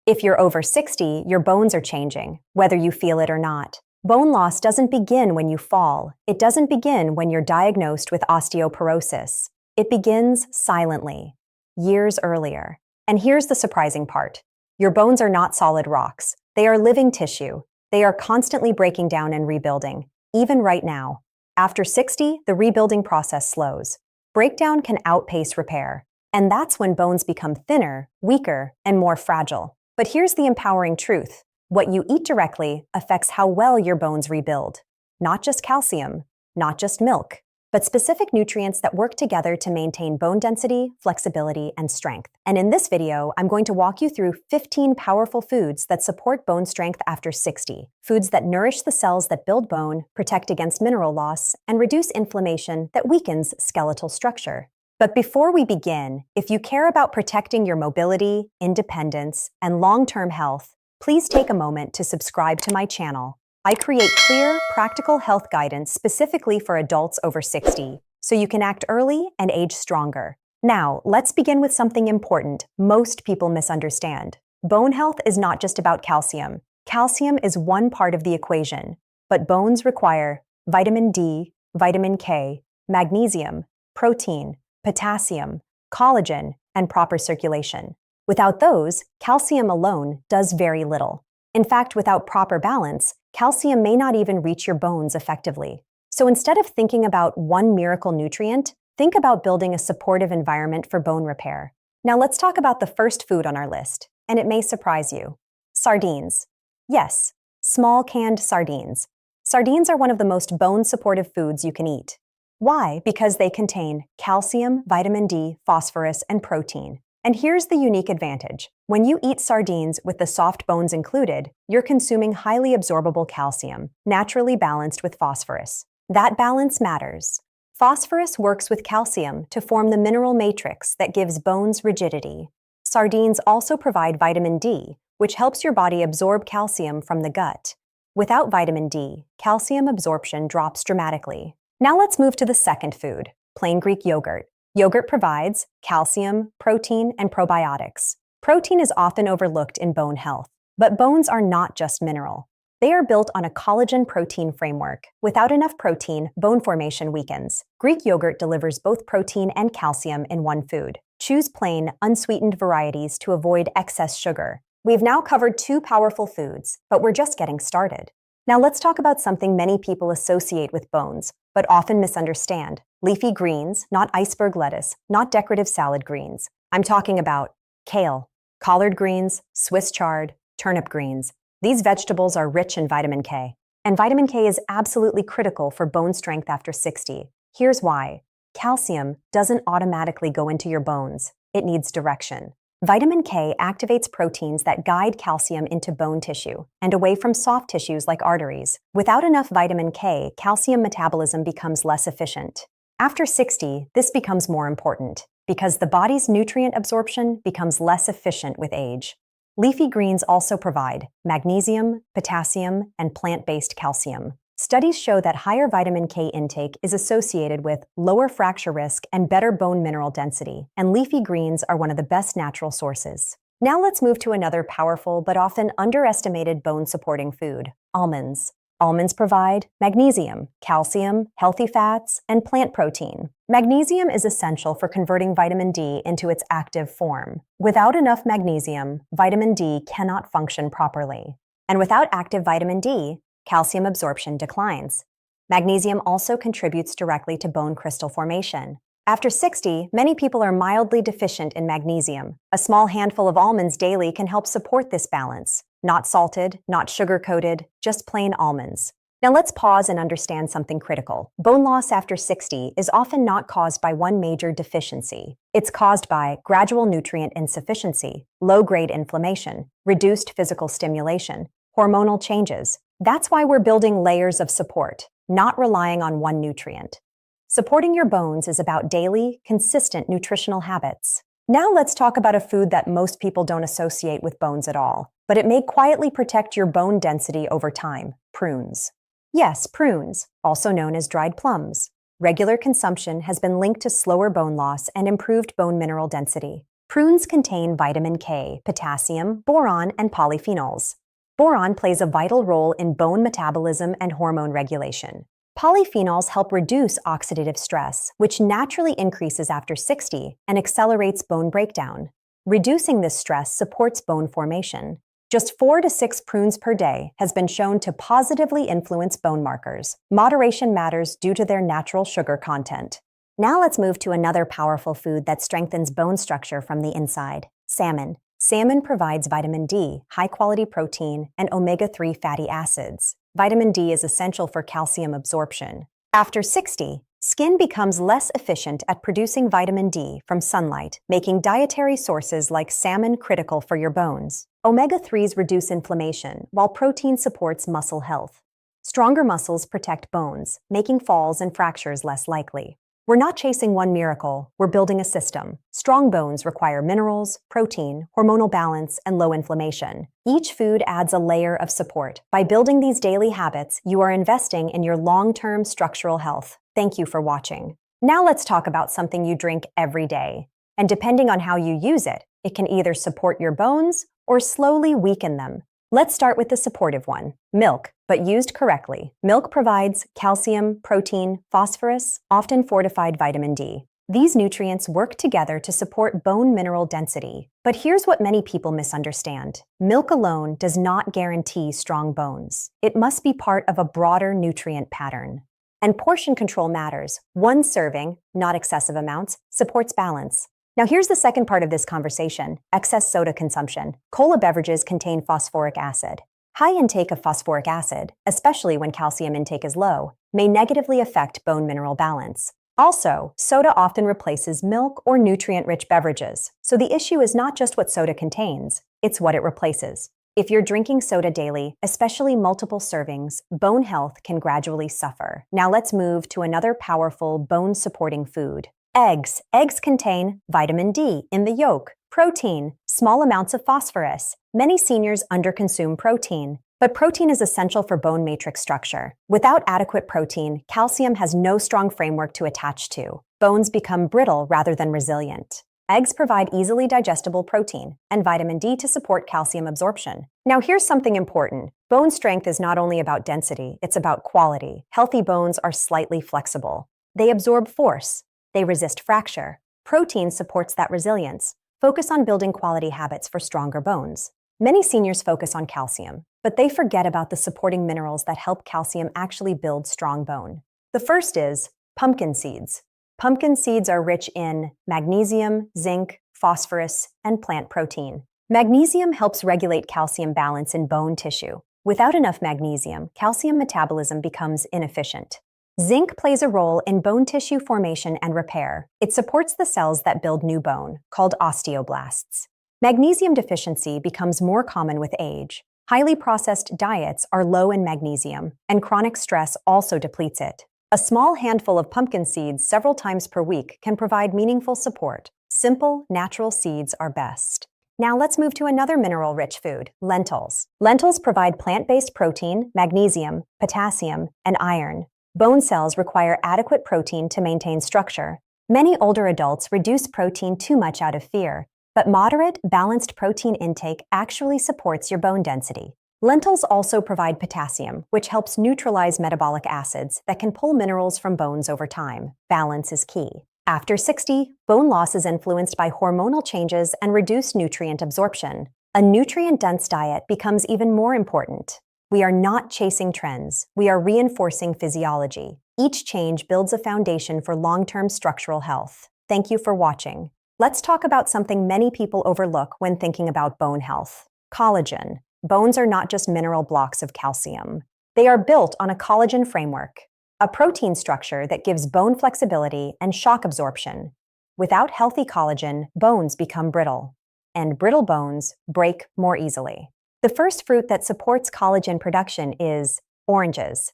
If you're over 60, your bones are changing, whether you feel it or not. Bone loss doesn't begin when you fall. It doesn't begin when you're diagnosed with osteoporosis. It begins silently, years earlier. And here's the surprising part. Your bones are not solid rocks. They are living tissue. They are constantly breaking down and rebuilding, even right now. After 60, the rebuilding process slows. Breakdown can outpace repair. And that's when bones become thinner, weaker, and more fragile. But here's the empowering truth. What you eat directly affects how well your bones rebuild. Not just calcium, not just milk, but specific nutrients that work together to maintain bone density, flexibility, and strength. And in this video, I'm going to walk you through 15 powerful foods that support bone strength after 60. Foods that nourish the cells that build bone, protect against mineral loss, and reduce inflammation that weakens skeletal structure. But before we begin, if you care about protecting your mobility, independence, and long-term health, please take a moment to subscribe to my channel. I create clear, practical health guidance specifically for adults over 60, so you can act early and age stronger. Now, let's begin with something important most people misunderstand. Bone health is not just about calcium. Calcium is one part of the equation, but bones require vitamin D, vitamin K, magnesium, protein, potassium, collagen, and proper circulation. Without those, calcium alone does very little. In fact, without proper balance, calcium may not even reach your bones effectively. So instead of thinking about one miracle nutrient, think about building a supportive environment for bone repair. Now let's talk about the first food on our list, and it may surprise you. Sardines. Yes, small canned sardines. Sardines are one of the most bone-supportive foods you can eat. Why? Because they contain calcium, vitamin D, phosphorus, and protein. And here's the unique advantage. When you eat sardines with the soft bones included, you're consuming highly absorbable calcium, naturally balanced with phosphorus. That balance matters. Phosphorus works with calcium to form the mineral matrix that gives bones rigidity. Sardines also provide vitamin D, which helps your body absorb calcium from the gut. Without vitamin D, calcium absorption drops dramatically. Now let's move to the second food, plain Greek yogurt. Yogurt provides calcium, protein, and probiotics. Protein is often overlooked in bone health, but bones are not just mineral. They are built on a collagen protein framework. Without enough protein, bone formation weakens. Greek yogurt delivers both protein and calcium in one food. Choose plain, unsweetened varieties to avoid excess sugar. We've now covered two powerful foods, but we're just getting started. Now let's talk about something many people associate with bones, but often misunderstand. Leafy greens, not iceberg lettuce, not decorative salad greens. I'm talking about kale, collard greens, Swiss chard, turnip greens. These vegetables are rich in vitamin K. And vitamin K is absolutely critical for bone strength after 60. Here's why. Calcium doesn't automatically go into your bones. It needs direction. Vitamin K activates proteins that guide calcium into bone tissue and away from soft tissues like arteries. Without enough vitamin K, calcium metabolism becomes less efficient. After 60, this becomes more important because the body's nutrient absorption becomes less efficient with age. Leafy greens also provide magnesium, potassium, and plant-based calcium. Studies show that higher vitamin K intake is associated with lower fracture risk and better bone mineral density, and leafy greens are one of the best natural sources. Now let's move to another powerful but often underestimated bone-supporting food, almonds. Almonds provide magnesium, calcium, healthy fats, and plant protein. Magnesium is essential for converting vitamin D into its active form. Without enough magnesium, vitamin D cannot function properly. And without active vitamin D, calcium absorption declines. Magnesium also contributes directly to bone crystal formation. After 60, many people are mildly deficient in magnesium. A small handful of almonds daily can help support this balance. Not salted, not sugar-coated, just plain almonds. Now let's pause and understand something critical. Bone loss after 60 is often not caused by one major deficiency. It's caused by gradual nutrient insufficiency, low-grade inflammation, reduced physical stimulation, hormonal changes. That's why we're building layers of support, not relying on one nutrient. Supporting your bones is about daily, consistent nutritional habits. Now let's talk about a food that most people don't associate with bones at all, but it may quietly protect your bone density over time: prunes. Yes, prunes, also known as dried plums. Regular consumption has been linked to slower bone loss and improved bone mineral density. Prunes contain vitamin K, potassium, boron, and polyphenols. Boron plays a vital role in bone metabolism and hormone regulation. Polyphenols help reduce oxidative stress, which naturally increases after 60 and accelerates bone breakdown. Reducing this stress supports bone formation. Just 4 to 6 prunes per day has been shown to positively influence bone markers. Moderation matters due to their natural sugar content. Now let's move to another powerful food that strengthens bone structure from the inside: salmon. Salmon provides vitamin D, high-quality protein, and omega-3 fatty acids. Vitamin D is essential for calcium absorption. After 60, skin becomes less efficient at producing vitamin D from sunlight, making dietary sources like salmon critical for your bones. Omega-3s reduce inflammation, while protein supports muscle health. Stronger muscles protect bones, making falls and fractures less likely. We're not chasing one miracle, we're building a system. Strong bones require minerals, protein, hormonal balance, and low inflammation. Each food adds a layer of support. By building these daily habits, you are investing in your long-term structural health. Thank you for watching. Now let's talk about something you drink every day. And depending on how you use it, it can either support your bones or slowly weaken them. Let's start with the supportive one: milk, but used correctly. Milk provides calcium, protein, phosphorus, often fortified vitamin D. These nutrients work together to support bone mineral density. But here's what many people misunderstand: milk alone does not guarantee strong bones. It must be part of a broader nutrient pattern. And portion control matters. One serving, not excessive amounts, supports balance. Now here's the second part of this conversation: excess soda consumption. Cola beverages contain phosphoric acid. High intake of phosphoric acid, especially when calcium intake is low, may negatively affect bone mineral balance. Also, soda often replaces milk or nutrient-rich beverages, so the issue is not just what soda contains, it's what it replaces. If you're drinking soda daily, especially multiple servings, bone health can gradually suffer. Now let's move to another powerful bone-supporting food: eggs. Eggs contain vitamin D in the yolk, protein, small amounts of phosphorus. Many seniors underconsume protein, but protein is essential for bone matrix structure. Without adequate protein, calcium has no strong framework to attach to. Bones become brittle rather than resilient. Eggs provide easily digestible protein and vitamin D to support calcium absorption. Now here's something important. Bone strength is not only about density, it's about quality. Healthy bones are slightly flexible. They absorb force. They resist fracture. Protein supports that resilience. Focus on building quality habits for stronger bones. Many seniors focus on calcium, but they forget about the supporting minerals that help calcium actually build strong bone. The first is pumpkin seeds. Pumpkin seeds are rich in magnesium, zinc, phosphorus, and plant protein. Magnesium helps regulate calcium balance in bone tissue. Without enough magnesium, calcium metabolism becomes inefficient. Zinc plays a role in bone tissue formation and repair. It supports the cells that build new bone, called osteoblasts. Magnesium deficiency becomes more common with age. Highly processed diets are low in magnesium, and chronic stress also depletes it. A small handful of pumpkin seeds several times per week can provide meaningful support. Simple, natural seeds are best. Now let's move to another mineral-rich food: lentils. Lentils provide plant-based protein, magnesium, potassium, and iron. Bone cells require adequate protein to maintain structure. Many older adults reduce protein too much out of fear, but moderate, balanced protein intake actually supports your bone density. Lentils also provide potassium, which helps neutralize metabolic acids that can pull minerals from bones over time. Balance is key. After 60, bone loss is influenced by hormonal changes and reduced nutrient absorption. A nutrient-dense diet becomes even more important. We are not chasing trends. We are reinforcing physiology. Each change builds a foundation for long-term structural health. Thank you for watching. Let's talk about something many people overlook when thinking about bone health: collagen. Bones are not just mineral blocks of calcium. They are built on a collagen framework, a protein structure that gives bone flexibility and shock absorption. Without healthy collagen, bones become brittle, and brittle bones break more easily. The first fruit that supports collagen production is oranges.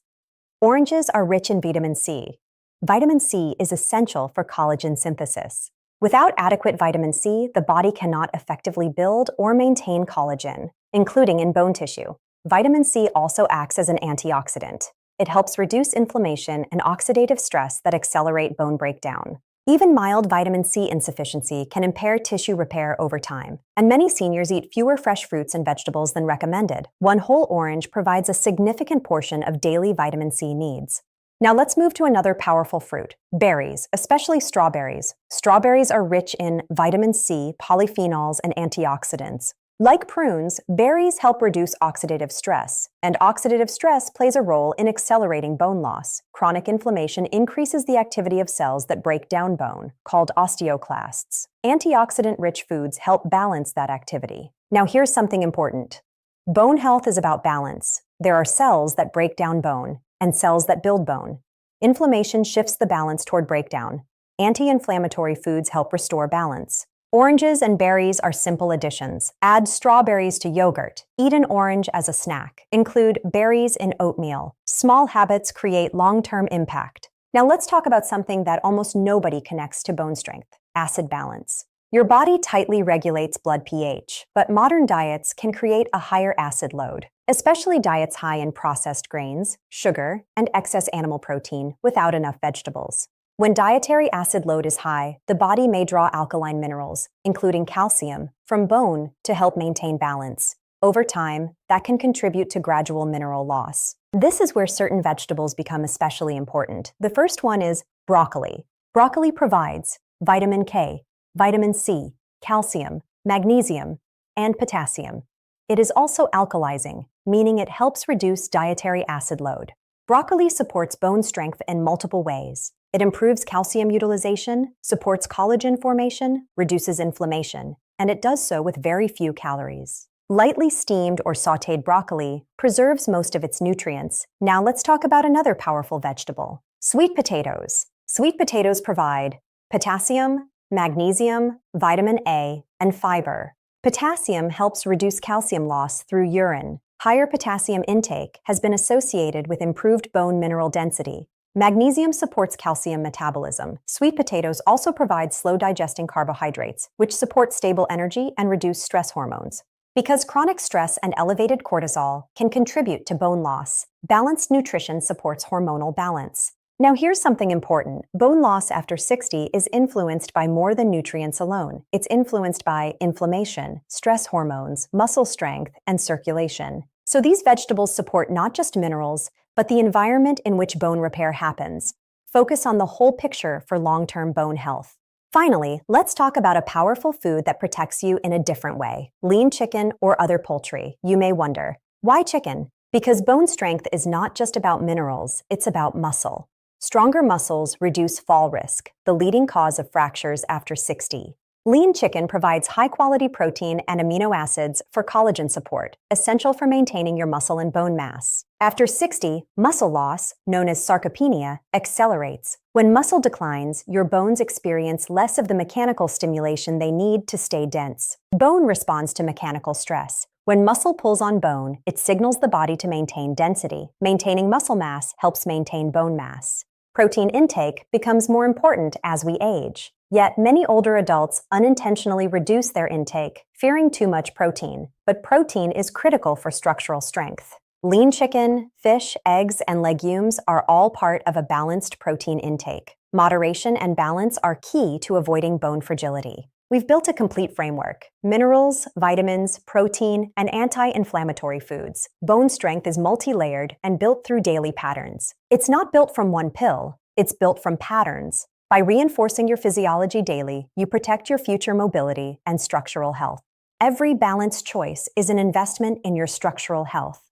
Oranges are rich in vitamin C. Vitamin C is essential for collagen synthesis. Without adequate vitamin C, the body cannot effectively build or maintain collagen, including in bone tissue. Vitamin C also acts as an antioxidant. It helps reduce inflammation and oxidative stress that accelerate bone breakdown. Even mild vitamin C insufficiency can impair tissue repair over time, and many seniors eat fewer fresh fruits and vegetables than recommended. One whole orange provides a significant portion of daily vitamin C needs. Now let's move to another powerful fruit, berries, especially strawberries. Strawberries are rich in vitamin C, polyphenols, and antioxidants. Like prunes, berries help reduce oxidative stress, and oxidative stress plays a role in accelerating bone loss. Chronic inflammation increases the activity of cells that break down bone, called osteoclasts. Antioxidant-rich foods help balance that activity. Now here's something important. Bone health is about balance. There are cells that break down bone, and cells that build bone. Inflammation shifts the balance toward breakdown. Anti-inflammatory foods help restore balance. Oranges and berries are simple additions. Add strawberries to yogurt. Eat an orange as a snack. Include berries in oatmeal. Small habits create long-term impact. Now let's talk about something that almost nobody connects to bone strength: acid balance. Your body tightly regulates blood pH, but modern diets can create a higher acid load, especially diets high in processed grains, sugar, and excess animal protein without enough vegetables. When dietary acid load is high, the body may draw alkaline minerals, including calcium, from bone to help maintain balance. Over time, that can contribute to gradual mineral loss. This is where certain vegetables become especially important. The first one is broccoli. Broccoli provides vitamin K, vitamin C, calcium, magnesium, and potassium. It is also alkalizing, meaning it helps reduce dietary acid load. Broccoli supports bone strength in multiple ways. It improves calcium utilization, supports collagen formation, reduces inflammation, and it does so with very few calories. Lightly steamed or sautéed broccoli preserves most of its nutrients. Now let's talk about another powerful vegetable: sweet potatoes. Sweet potatoes provide potassium, magnesium, vitamin A, and fiber. Potassium helps reduce calcium loss through urine. Higher potassium intake has been associated with improved bone mineral density. Magnesium supports calcium metabolism. Sweet potatoes also provide slow-digesting carbohydrates, which support stable energy and reduce stress hormones. Because chronic stress and elevated cortisol can contribute to bone loss, balanced nutrition supports hormonal balance. Now here's something important. Bone loss after 60 is influenced by more than nutrients alone. It's influenced by inflammation, stress hormones, muscle strength, and circulation. So these vegetables support not just minerals, but the environment in which bone repair happens. Focus on the whole picture for long-term bone health. Finally, let's talk about a powerful food that protects you in a different way: lean chicken or other poultry. You may wonder, why chicken? Because bone strength is not just about minerals, it's about muscle. Stronger muscles reduce fall risk, the leading cause of fractures after 60. Lean chicken provides high-quality protein and amino acids for collagen support, essential for maintaining your muscle and bone mass. After 60, muscle loss, known as sarcopenia, accelerates. When muscle declines, your bones experience less of the mechanical stimulation they need to stay dense. Bone responds to mechanical stress. When muscle pulls on bone, it signals the body to maintain density. Maintaining muscle mass helps maintain bone mass. Protein intake becomes more important as we age. Yet many older adults unintentionally reduce their intake, fearing too much protein. But protein is critical for structural strength. Lean chicken, fish, eggs, and legumes are all part of a balanced protein intake. Moderation and balance are key to avoiding bone fragility. We've built a complete framework: minerals, vitamins, protein, and anti-inflammatory foods. Bone strength is multi-layered and built through daily patterns. It's not built from one pill, it's built from patterns. By reinforcing your physiology daily, you protect your future mobility and structural health. Every balanced choice is an investment in your structural health.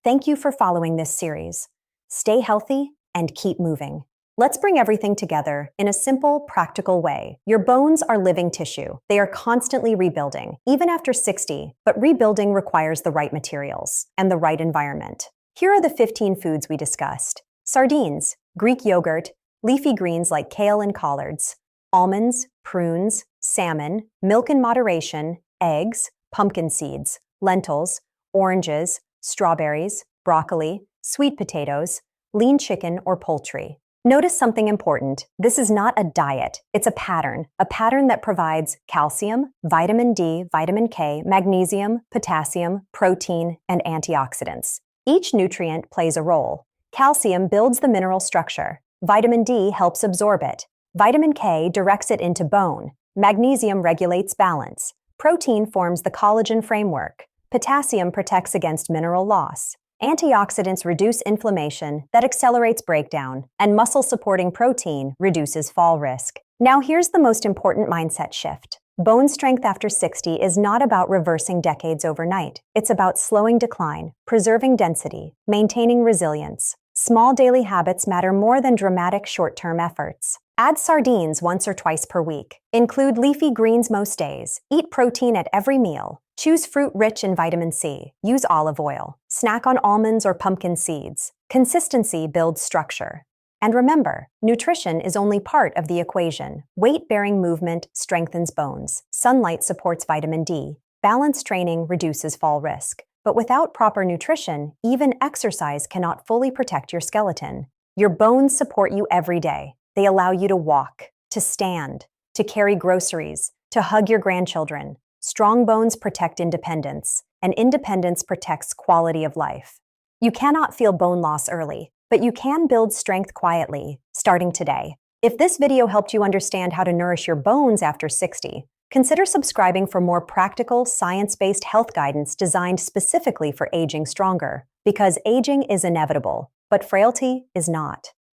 Thank you for following this series. Stay healthy and keep moving. Let's bring everything together in a simple, practical way. Your bones are living tissue. They are constantly rebuilding, even after 60, but rebuilding requires the right materials and the right environment. Here are the 15 foods we discussed: sardines, Greek yogurt, leafy greens like kale and collards, almonds, prunes, salmon, milk in moderation, eggs, pumpkin seeds, lentils, oranges, strawberries, broccoli, sweet potatoes, lean chicken or poultry. Notice something important. This is not a diet. It's a pattern that provides calcium, vitamin D, vitamin K, magnesium, potassium, protein, and antioxidants. Each nutrient plays a role. Calcium builds the mineral structure. Vitamin D helps absorb it. Vitamin K directs it into bone. Magnesium regulates balance. Protein forms the collagen framework. Potassium protects against mineral loss. Antioxidants reduce inflammation that accelerates breakdown, and muscle-supporting protein reduces fall risk. Now here's the most important mindset shift. Bone strength after 60 is not about reversing decades overnight. It's about slowing decline, preserving density, maintaining resilience. Small daily habits matter more than dramatic short-term efforts. Add sardines once or twice per week. Include leafy greens most days. Eat protein at every meal. Choose fruit rich in vitamin C. Use olive oil. Snack on almonds or pumpkin seeds. Consistency builds structure. And remember, nutrition is only part of the equation. Weight-bearing movement strengthens bones. Sunlight supports vitamin D. Balanced training reduces fall risk. But without proper nutrition, even exercise cannot fully protect your skeleton. Your bones support you every day. They allow you to walk, to stand, to carry groceries, to hug your grandchildren. Strong bones protect independence, and independence protects quality of life. You cannot feel bone loss early, but you can build strength quietly, starting today. If this video helped you understand how to nourish your bones after 60, consider subscribing for more practical, science-based health guidance designed specifically for aging stronger, because aging is inevitable, but frailty is not.